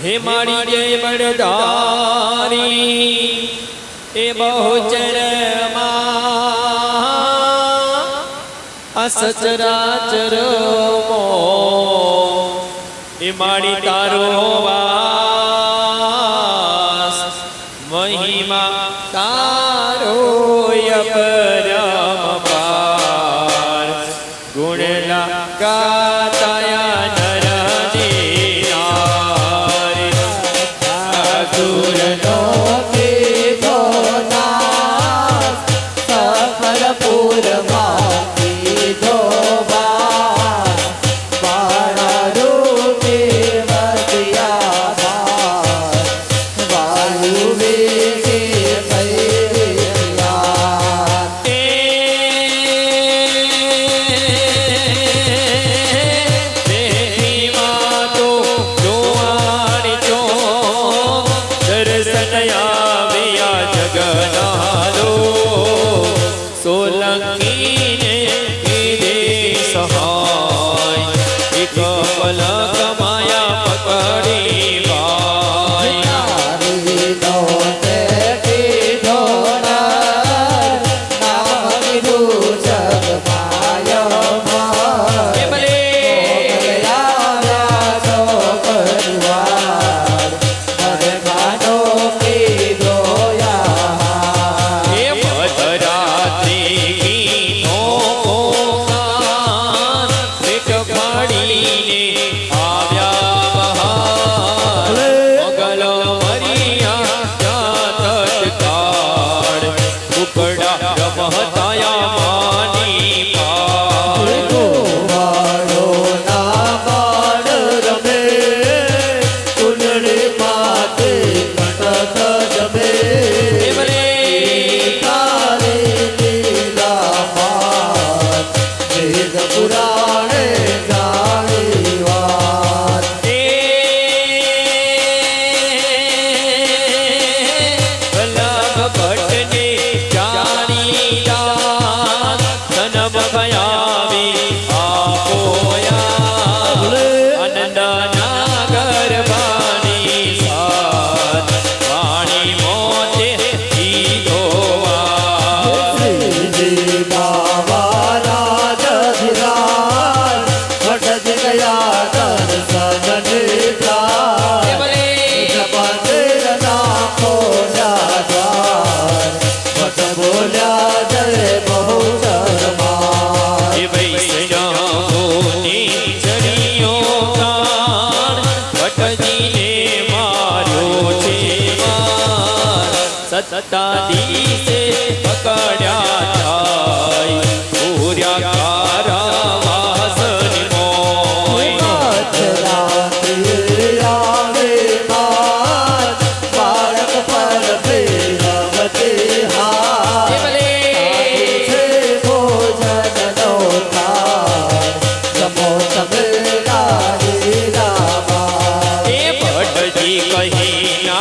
हे मारी जय बड़दारी ए बहुचर असचराचर मो ए मारी तारो वास महिमा तारो अपरम पार गुणला गाताया नर दीनार असुर नो कीधो नाश सफल पूरमा कीधो बास बाणा रूपे वसिया बास वायु वेगे सत्ता दिसे पकड्या जाय पूर्या कारावासनी मोय रात्रि मात बाळक पर प्रेमवते हाय छे भोजन नो थाय जमो सबला रामा ए भटजी कही ना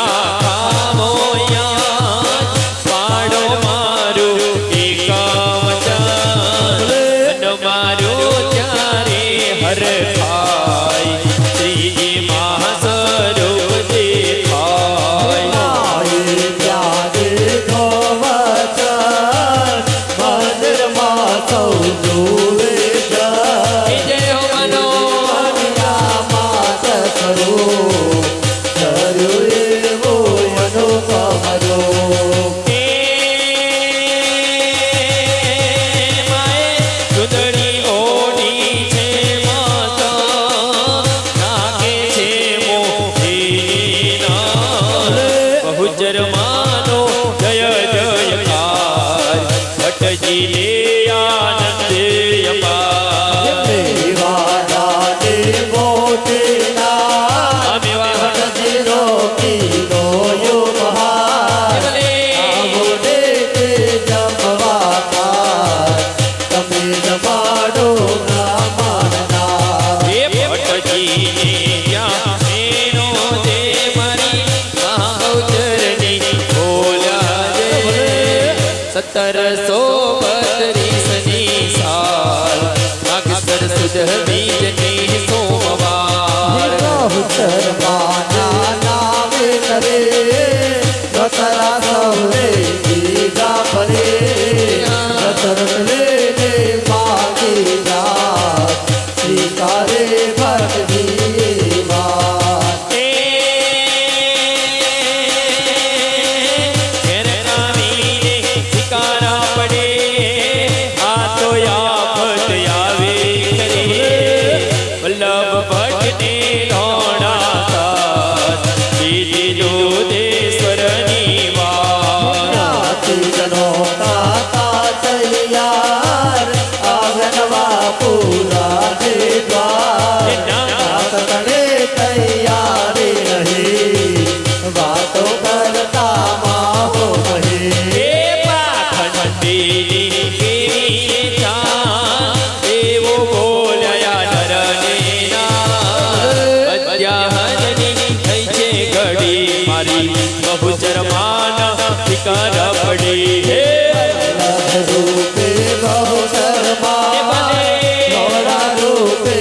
બીજની સોમવાર શર્માના નામે કરે દસરા સૌને બીજા પરે દશરથને માગી જા સ્વીકારે ભક્તિ વાત શિકારા પડે આ તો આફત આવે કરે વલ્લભ ભટ્ટને રોણા બીજો દેશ્વરની વાત જનો તાતા તૈયાર આગનવા પૂરા દે દ્વાર તને તૈયારી રહી વાતો કરતા માહો કહે એવો બોલ્યા નરનેના થઈ છે ઘડી મારી બહુચર માના શિકાર પડી હે રૂપે બહુ શર્મા નોરા રૂપે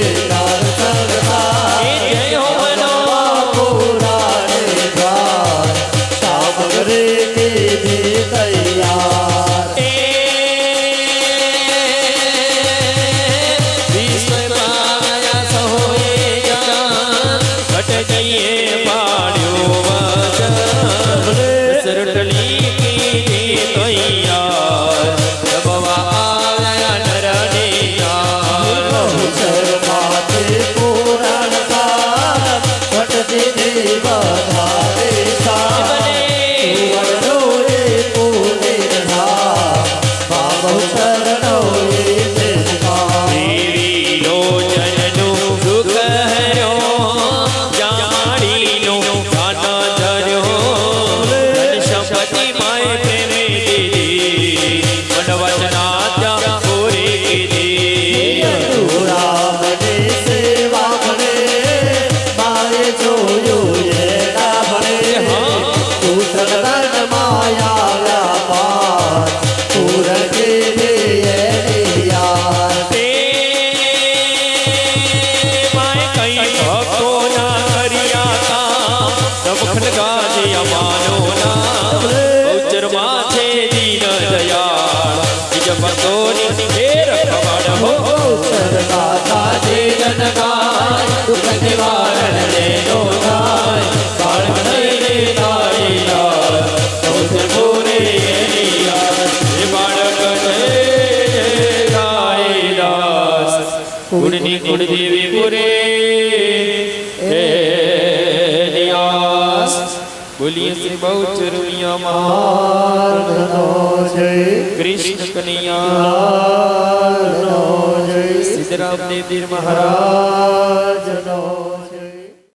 પૂરા ને દ્વાર સામગ્રે કીધી તૈયાર સરટલી કીધી તૈયાર દબવા આવ્યા નરનેના શર્માતે પુરાણ સાર ભટજીને વધારે સાર સુવર્ણો એ પૂને રहा બાબુ શરણો એ દેશમાં દેવી લોચનનું સુખ હર્યો જાણીનો ગાના ધર્યો ધન સંપત્તિ માય પ્રેમે દીધી મનવચના પૂરી કીધી રામને સેવા ભણે મારે જોયું એના ભણે તું સદન માયા વ્યાપાર પૂરણ કીધી એની યાર તે માય કઈ ભક્તો ના કર્યા કામ સમખન ગાજે અમાનો નામ ઉચ્ચરમાં છે દીન દયાળ નિજ ભક્તોની હે રખવાડ હો સરદાતા જીવન ગાય દુઃખ નિવારણ લેનો થાય બાળક લઈને તારી યાર સૌથી પૂરે એની યાર હે બાળક જય ગાયદાસ કુળની કુળદેવી પુરે હે નિયાસ બોલીએ શ્રી બહુચર મિયામાં નો જય કૃષ્ણ કનૈયા લાલ નો જય સિદ્ધરામ દેવ મહારાજ રાજનો